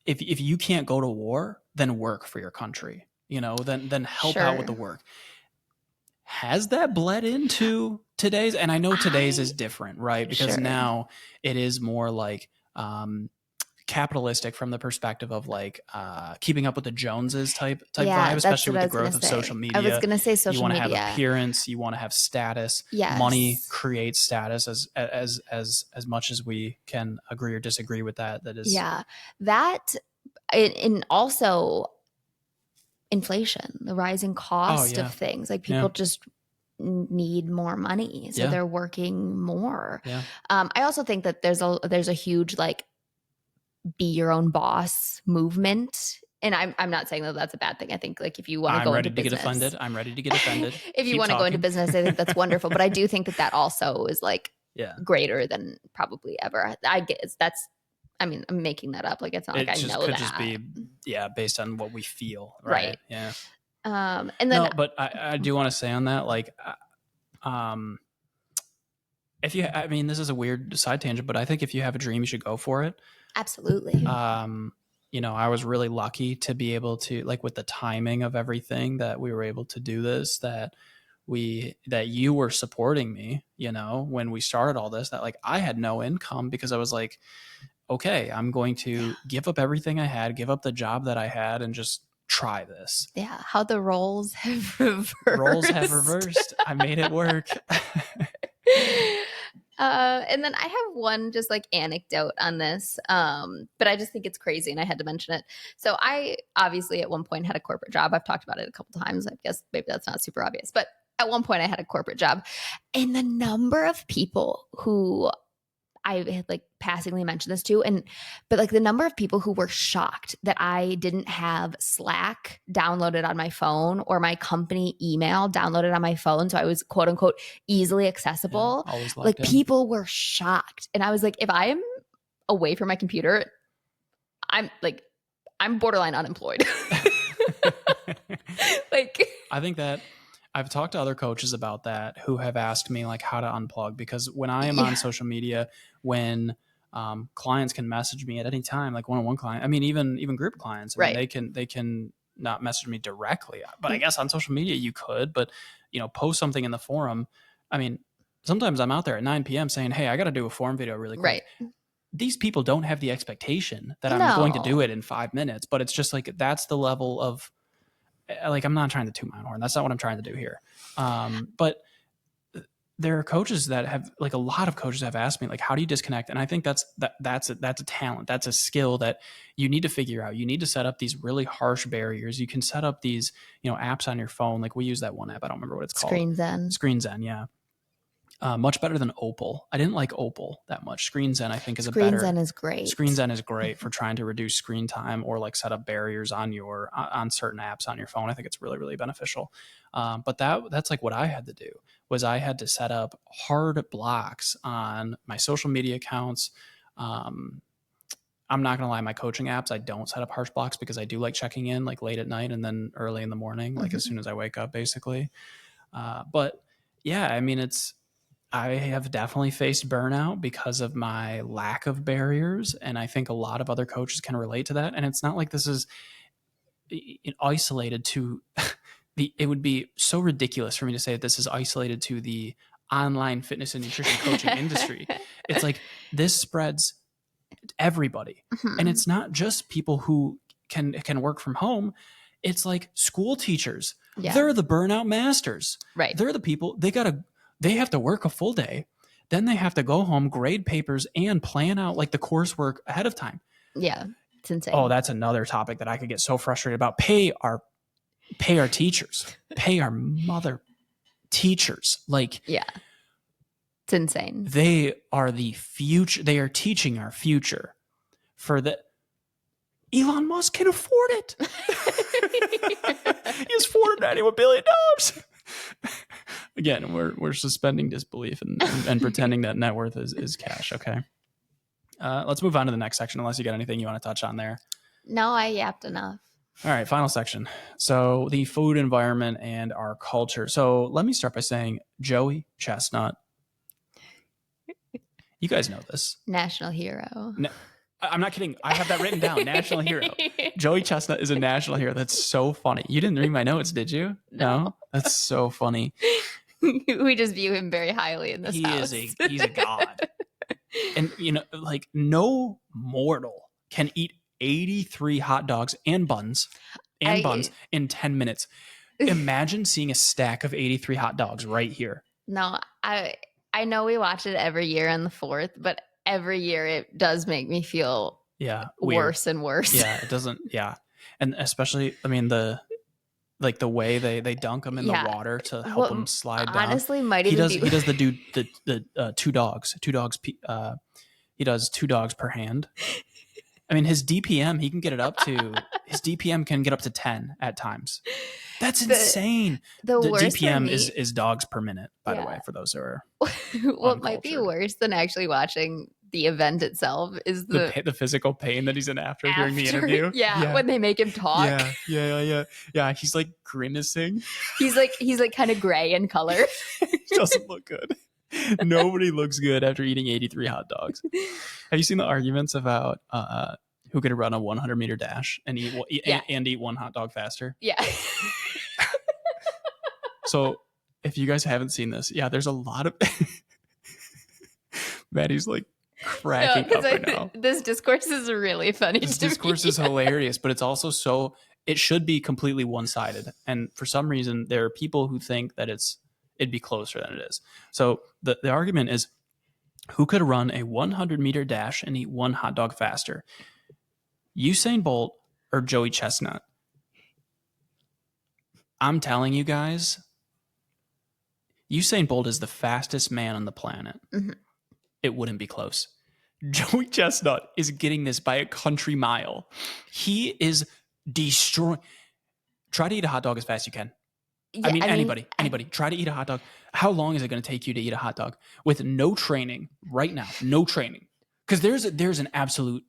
if you can't go to war, then work for your country, then help out with the work. Has that bled into today's? And I know today's is different, right? Because now it is more like capitalistic from the perspective of like keeping up with the Joneses type vibe, especially with the growth of social media. I was going to say social media. You want to have appearance, you want to have status. Yes. Money creates status as much as we can agree or disagree with that. That is that, and also inflation, the rising cost of things. Like people just need more money, so they're working more. I also think that there's a huge like be your own boss movement. And I'm not saying that that's a bad thing. I think like if you want to go into business, I'm ready to get offended. If you want to go into business, I think that's wonderful. But I do think that also is like greater than probably ever. I guess I'm making that up. Like it's not like I know that. It could just be based on what we feel, right? Yeah. And then but I do want to say on that, like, this is a weird side tangent, but I think if you have a dream, you should go for it. Absolutely. I was really lucky to be able to, like, with the timing of everything, that we were able to do this, that you were supporting me, when we started all this, that like I had no income because I was like, okay, I'm going to give up everything I had, give up the job that I had, and just try this. Yeah. How the roles have reversed. I made it work. And then I have one just like anecdote on this, but I just think it's crazy and I had to mention it. So I obviously at one point had a corporate job. I've talked about it a couple times. I guess maybe that's not super obvious, but at one point I had a corporate job, and the number of people who I had like passingly mentioned this to, but like the number of people who were shocked that I didn't have Slack downloaded on my phone or my company email downloaded on my phone, so I was quote unquote easily accessible. Like people were shocked, and I was like, if I am away from my computer, I'm borderline unemployed. Like, I think that I've talked to other coaches about that who have asked me like how to unplug, because when I am on social media, when clients can message me at any time, like one-on-one client, even group clients, they can not message me directly, but I guess on social media you could, but post something in the forum. Sometimes I'm out there at 9 p.m. saying, hey, I got to do a forum video really quick. Right. These people don't have the expectation that I'm going to do it in 5 minutes, but it's just like, that's the level of, like, I'm not trying to toot my own horn. That's not what I'm trying to do here. But there are coaches that have, like, a lot of coaches have asked me, like, how do you disconnect? And I think that's a talent. That's a skill that you need to figure out. You need to set up these really harsh barriers. You can set up these, apps on your phone. Like, we use that one app. I don't remember what it's called. Screen Zen. Yeah. Much better than Opal. I didn't like Opal that much. Screen Zen, I think, is Screen Zen is great. Screen Zen is great for trying to reduce screen time or like set up barriers on certain apps on your phone. I think it's really, really beneficial. But that's like what I had to do, was I had to set up hard blocks on my social media accounts, I'm not going to lie, my coaching apps, I don't set up harsh blocks because I do like checking in like late at night and then early in the morning, like as soon as I wake up, basically. But yeah, I mean, I have definitely faced burnout because of my lack of barriers. And I think a lot of other coaches can relate to that. And it's not like this is isolated to it would be so ridiculous for me to say that this is isolated to the online fitness and nutrition coaching industry. It's like this spreads everybody. And it's not just people who can work from home. It's like school teachers. Yeah. They're the burnout masters. Right. They're the people they have to work a full day. Then they have to go home, grade papers, and plan out like the coursework ahead of time. Yeah. It's insane. Oh, that's another topic that I could get so frustrated about. Pay our teachers. Pay our mother teachers. Like, yeah. It's insane. They are the future. They are teaching our future for the Elon Musk can afford it. He has $491 billion. Again, we're suspending disbelief and pretending that net worth is cash. Okay. Let's move on to the next section, unless you got anything you want to touch on there. No, I yapped enough. All right, final section. So the food environment and our culture. So let me start by saying Joey Chestnut. You guys know this. National hero. No, I'm not kidding. I have that written down. National hero. Joey Chestnut is a national hero. That's so funny. You didn't read my notes, did you? No? That's so funny. We just view him very highly in this house. He's a god. And, like no mortal can eat 83 hot dogs and buns in 10 minutes. Imagine seeing a stack of 83 hot dogs right here. No, I know we watch it every year on the 4th, but every year it does make me feel worse and worse. Yeah, it doesn't. Yeah. And especially, I mean, the way they dunk them in the water to help them slide down. Honestly, might even he does the two dogs. He does 2 dogs per hand. I mean, his DPM, he can get it up to, his DPM can get up to 10 at times. That's insane. The worst DPM is dogs per minute, by the way, for those who are what might be worse than actually watching the event itself is the physical pain that he's in after during the interview. Yeah, when they make him talk. Yeah. He's like grimacing. He's like kind of gray in color. He doesn't look good. Nobody looks good after eating 83 hot dogs. Have you seen the arguments about who could run a 100-meter dash and eat 1 hot dog faster? Yeah. So if you guys haven't seen this, there's a lot of Maddie's like cracking up right now. This discourse is really funny. This discourse is hilarious, but it's also it should be completely one-sided. And for some reason, there are people who think that it'd be closer than it is. So the argument is, who could run a 100-meter dash and eat 1 hot dog faster? Usain Bolt or Joey Chestnut? I'm telling you guys, Usain Bolt is the fastest man on the planet. Mm-hmm. It wouldn't be close. Joey Chestnut is getting this by a country mile. He is destroying. Try to eat a hot dog as fast as you can. Yeah, anybody, try to eat a hot dog. How long is it going to take you to eat a hot dog with no training right now? No training. Because there's an absolute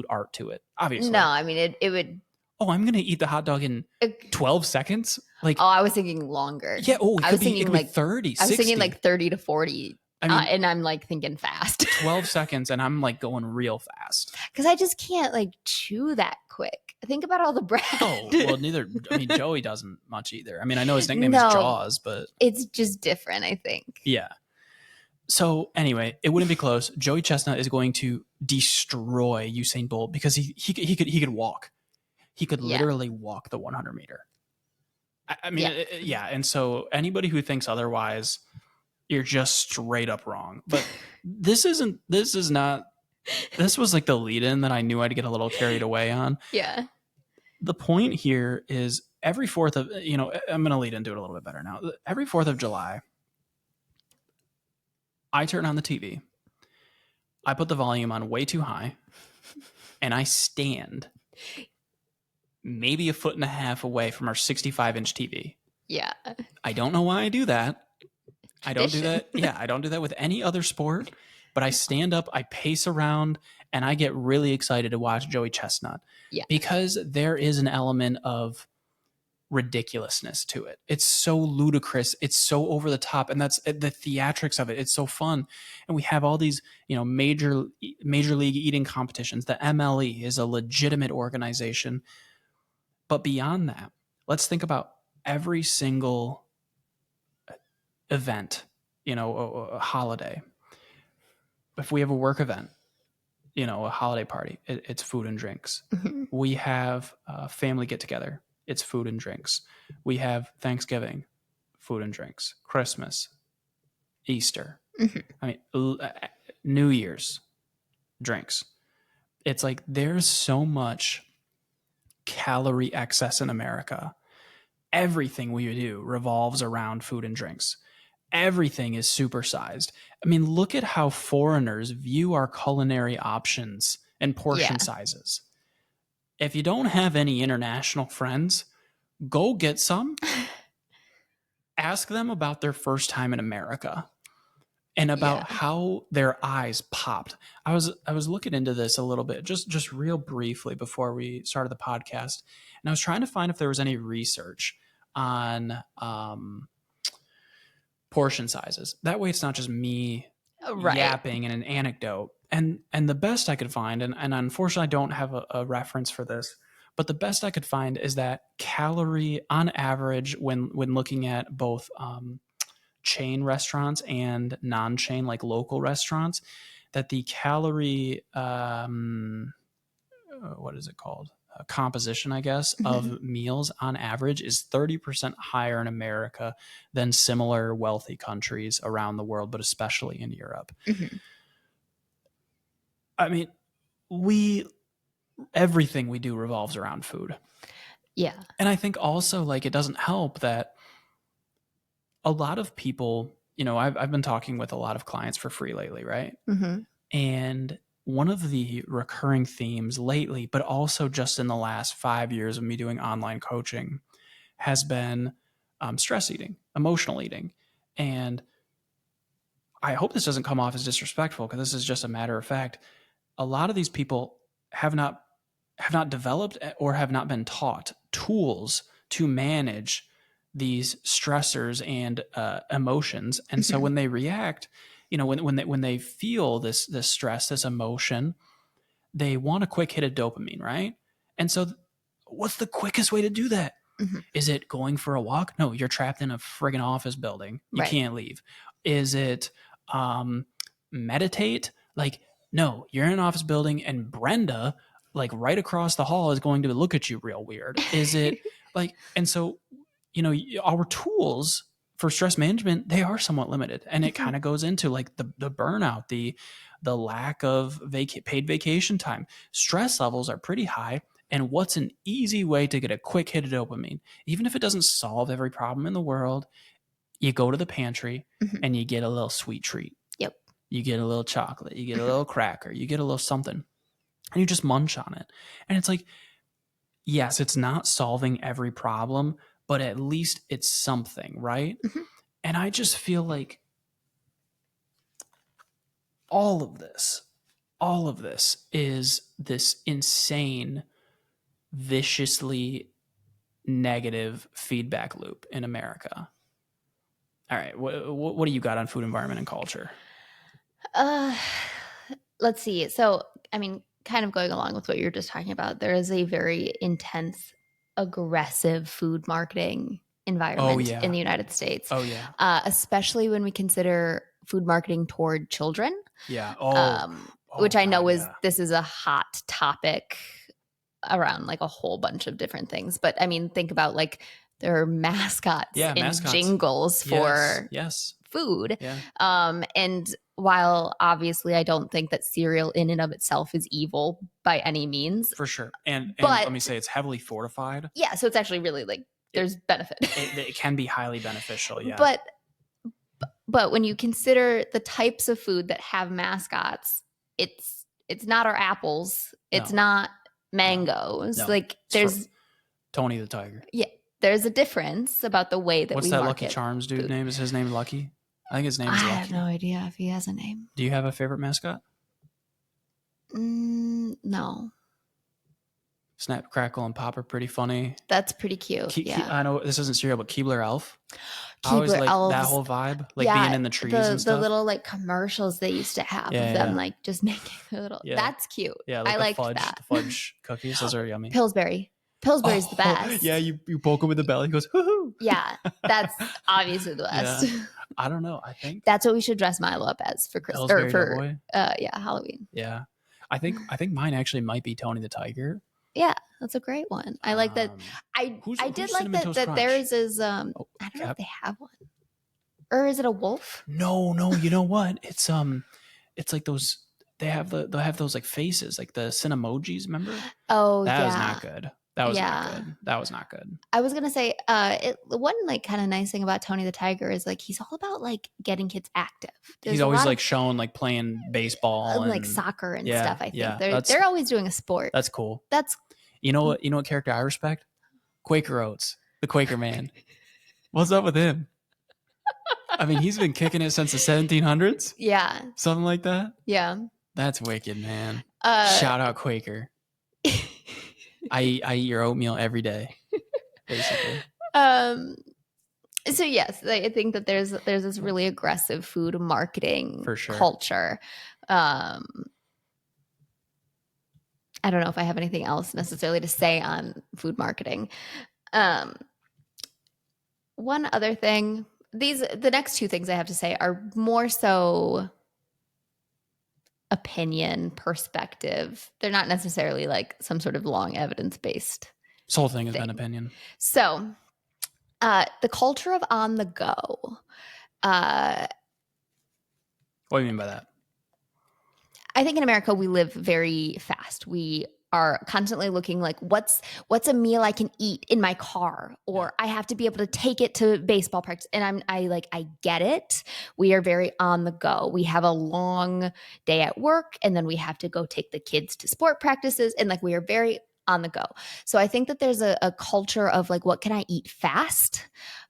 art to it, obviously. No, I mean, it would. Oh, I'm going to eat the hot dog in 12 seconds? I was thinking longer. Yeah, it could be like 30, 60. I was thinking like 30 to 40. And I'm like thinking fast. 12 seconds and I'm like going real fast. Because I just can't like chew that quick. Think about all the bread. Oh, well, Joey doesn't much either. I mean, I know his nickname is Jaws, but it's just different, I think. Yeah. So anyway, it wouldn't be close. Joey Chestnut is going to destroy Usain Bolt because he could walk. He could literally walk the 100-meter. I mean, and so anybody who thinks otherwise, you're just straight up wrong. But this was like the lead-in that I knew I'd get a little carried away on. Yeah. The point here is every 4th of, I'm going to lead into it a little bit better now. Every 4th of July, I turn on the TV. I put the volume on way too high and I stand maybe 1.5 feet away from our 65-inch TV. Yeah. I don't know why I do that. I don't do that. Yeah, I don't do that with any other sport. but I stand up, I pace around, and I get really excited to watch Joey Chestnut Yeah. because there is an element of ridiculousness to it. It's so ludicrous, it's so over the top, and that's the theatrics of it. It's so fun, and we have all these, major league eating competitions. The MLE is a legitimate organization, but beyond that, let's think about every single event, a holiday. If we have a work event, a holiday party, it's food and drinks. Mhm. We have a family get together, it's food and drinks. We have Thanksgiving, food and drinks. Christmas, Easter. Mhm. I mean, New Year's, drinks. It's like there's so much calorie excess in America. Everything we do revolves around food and drinks. Everything is supersized. I mean, look at how foreigners view our culinary options and Yeah. portion sizes. If you don't have any international friends, go get some. Ask them about their first time in America and Yeah. about how their eyes popped. I was looking into this a little bit, just real briefly before we started the podcast, and I was trying to find if there was any research on portion sizes. That way, it's not just me Right. yapping in an anecdote. And the best I could find, and unfortunately, I don't have a reference for this, but the best I could find is that calorie on average, when looking at both chain restaurants and non-chain, like local restaurants, that the calorie what is it called, composition, I guess, Mhm. of meals on average is 30% higher in America than similar wealthy countries around the world, but especially in Europe. Mhm. I mean, we everything we do revolves around food. Yeah. And I think also, like, it doesn't help that a lot of people, I've been talking with a lot of clients for free lately, right? Mhm. And one of the recurring themes lately, but also just in the last 5 years of me doing online coaching, has been stress eating, emotional eating. And I hope this doesn't come off as disrespectful because this is just a matter of fact. A lot of these people have not developed or have not been taught tools to manage these stressors and emotions. And so Mhm. when they react, when they feel this stress, this emotion, they want a quick hit of dopamine, right? And so, what's the quickest way to do that? Mhm. Is it going for a walk? No, you're trapped in a friggin' office building. You Right. can't leave. Is it um, meditate? Like, no, you're in an office building and Brenda, like right across the hall, is going to look at you real weird. Is it like, and so, our tools for stress management, they are somewhat limited. And it Mhm. kind of goes into like the burnout, the lack of paid vacation time. Stress levels are pretty high. And what's an easy way to get a quick hit of dopamine? Even if it doesn't solve every problem in the world, you go to the pantry Mhm. and you get a little sweet treat. Yep. You get a little chocolate, you get a Mhm. little cracker, you get a little something, and you just munch on it. And it's like, yes, it's not solving every problem, but at least it's something, right? Mhm. And I just feel like all of this, all of this is this insane, viciously negative feedback loop in America. All right, what do you got on food, environment, and culture? Uh, let's see. So, I mean, kind of going along with what you're just talking about, there is a very intense, aggressive food marketing Oh environment in yeah, the United States, oh yeah, especially when we consider food marketing toward children, yeah. Oh, oh which I know God, is yeah, this is a hot topic around like a whole bunch of different things. But I mean, think about like there are mascots yeah. and Mascots. jingles Yes, for yes, food. yeah, And while obviously I don't think that cereal in and of itself is evil by any means, for sure. And let me but say, it's heavily fortified. yeah, so it's actually really like It there's benefit. it can be highly beneficial. Yeah, but but when you consider the types of food that have mascots, it's not our apples, it's no, not no, mangoes. no. Like It's for Tony the Tiger. yeah, there's a difference about the way that What's we that Lucky market Charms dude food. name? Is his name Lucky? I think his name I is have no Lucky. idea if he has a name. Do you have a favorite mascot? No. Snap, Crackle, and Pop are pretty funny. That's pretty cute. Yeah. I know this isn't cereal, but Keebler Elf. I always Keebler like that elves. whole vibe, like being Yeah, in the trees and the stuff. little like commercials they used to have Yeah, of them yeah, like just making the little. yeah, That's cute. yeah. I Like liked that. the fudge cookies. Those are yummy. Pillsbury. Pillsbury's the Oh, yeah. best. You poke him in the belly. He goes, hoo hoo. Yeah, that's obviously the Yeah. best. I don't know. I think That's what we should dress Milo up as for Christmas or Pillsbury for Doughboy. yeah, Halloween. Yeah. I think mine actually might be Tony the Tiger. Yeah, that's a great one. I like that. I did Who's like Cinnamon that Toast Crunch? theirs is Oh, I don't know if Cap. they have one. Or is it a wolf? No. You know what? It's like those. They'll have those like faces, like the Cinnamojis. Remember? Oh That was yeah. not good. That was not Yeah. good. That was not good. I was gonna say, the one like kind of nice thing about Tony the Tiger is like he's all about like getting kids active. There's He's a always lot like of shown like playing baseball and like soccer and yeah, stuff. I think yeah. they're always doing a sport. That's cool. That's You know what? You know what character I respect? Quaker Oats, the Quaker Man. What's up with him? I mean, he's been kicking it since the 1700s, yeah, something like that. yeah. That's wicked, man. Uh, Shout out Quaker. I eat your oatmeal every day, basically. So yes, I think that there's this really aggressive food marketing For sure. culture. I don't know if I have anything else necessarily to say on food marketing. One other thing, the next two things I have to say are more so opinion, perspective. They're not necessarily like some sort of long evidence-based. This whole thing has been thing. opinion. So, the culture of on the go. What do you mean by that? I think in America we live very fast. We are constantly looking like what's a meal I can eat in my car, or I have to be able to take it to baseball practice. And I get it. We are very on the go. We have a long day at work, and then we have to go take the kids to sport practices, and like we are very on the go. So I think that there's a culture of like, what can I eat fast?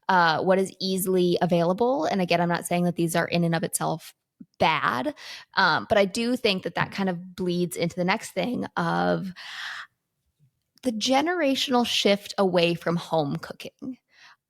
What is easily available? And again, I'm not saying that these are in and of itself bad. But I do think that kind of bleeds into the next thing of the generational shift away from home cooking.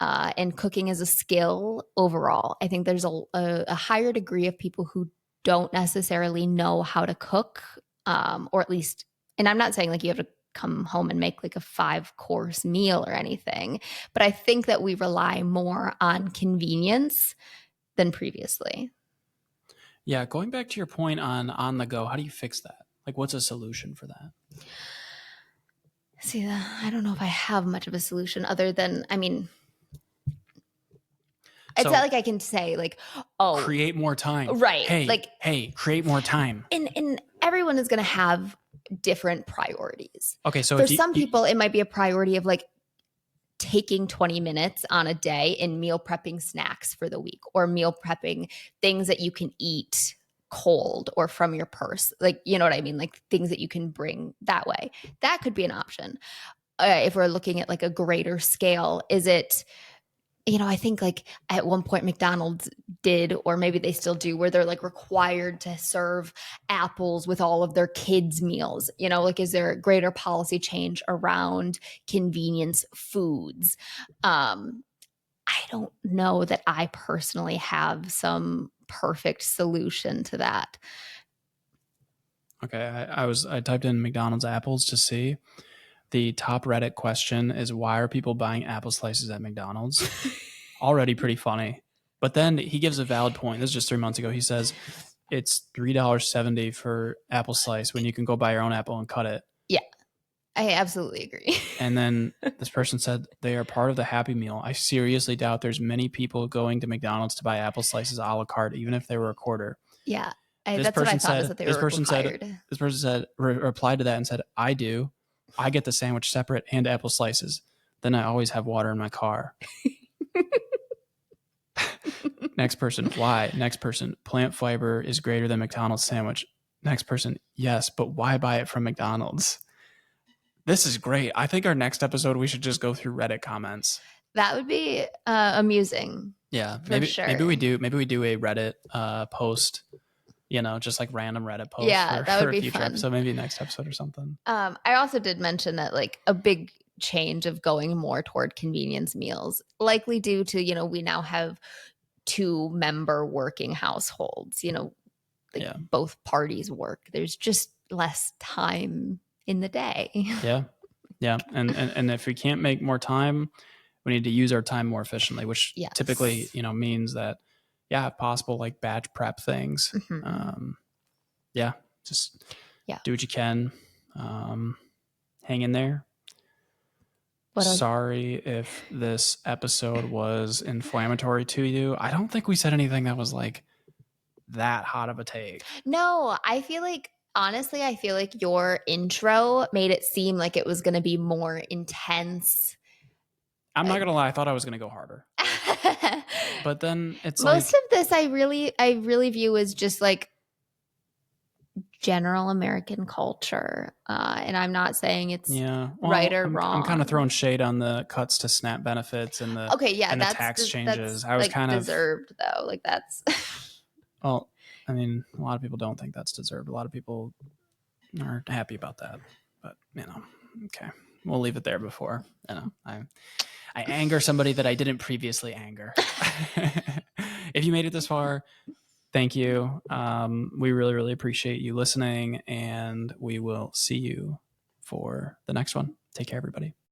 And cooking as a skill overall. I think there's a higher degree of people who don't necessarily know how to cook, or at least, and I'm not saying like you have to come home and make like a 5-course meal or anything, but I think that we rely more on convenience than previously. Yeah, going back to your point on the go, how do you fix that? Like, what's a solution for that? See, I don't know if I have much of a solution other than, I mean, it's not like I can say like, oh, create more time. Right. Hey, create more time. And everyone is going to have different priorities. Okay, so for some people, it might be a priority of like taking 20 minutes on a day and meal prepping snacks for the week, or meal prepping things that you can eat cold or from your purse. Like, you know what I mean? Like things that you can bring that way. That could be an option. If we're looking at like a greater scale, is it, I think like at one point McDonald's did, or maybe they still do, where they're like required to serve apples with all of their kids' meals. Like, is there a greater policy change around convenience foods? I don't know that I personally have some perfect solution to that. Okay, I typed in McDonald's apples to see. The top Reddit question is, why are people buying apple slices at McDonald's? Already pretty funny. But then he gives a valid point. This is just 3 months ago. He says it's $3.70 for apple slice when you can go buy your own apple and cut it. Yeah, I absolutely agree. And then this person said they are part of the Happy Meal. I seriously doubt there's many people going to McDonald's to buy apple slices a la carte, even if they were a quarter. Yeah, that's what I thought, is that they were required. This person said, replied to that and said, I do. I get the sandwich separate and apple slices. Then I always have water in my car. Next person, why? Next person, plant fiber is greater than McDonald's sandwich. Next person, yes, but why buy it from McDonald's? This is great. I think our next episode, we should just go through Reddit comments. That would be amusing. Yeah, for maybe we sure. do a Reddit post, just like random Reddit posts Yeah, for that would for a be future fun. episode, maybe next episode or something. I also did mention that like a big change of going more toward convenience meals, likely due to, we now have two-member working households, like Yeah. both parties work. There's just less time in the day. Yeah. Yeah. And if we can't make more time, we need to use our time more efficiently, which typically, Yes. means that, yeah, if possible, like batch prep things. Mhm. Yeah. Just Yeah. do what you can. Hang in there. What else? Sorry if this episode was inflammatory to you. I don't think we said anything that was like that hot of a take. No, honestly, I feel like your intro made it seem like it was going to be more intense. I'm not Uh, gonna lie, I thought I was gonna go harder. But then it's Most like, of this I really view as just like general American culture. And I'm not saying it's yeah, right well, or I'm kind of wrong. throwing shade on the cuts to SNAP benefits and the Okay, yeah, and the that's tax changes. that's I was like kind of, deserved though. Like that's well, I mean, a lot of people don't think that's deserved. A lot of people aren't happy about that. But okay, we'll leave it there before I anger somebody that I didn't previously anger. If you made it this far, thank you. We really, really appreciate you listening, and we will see you for the next one. Take care, everybody.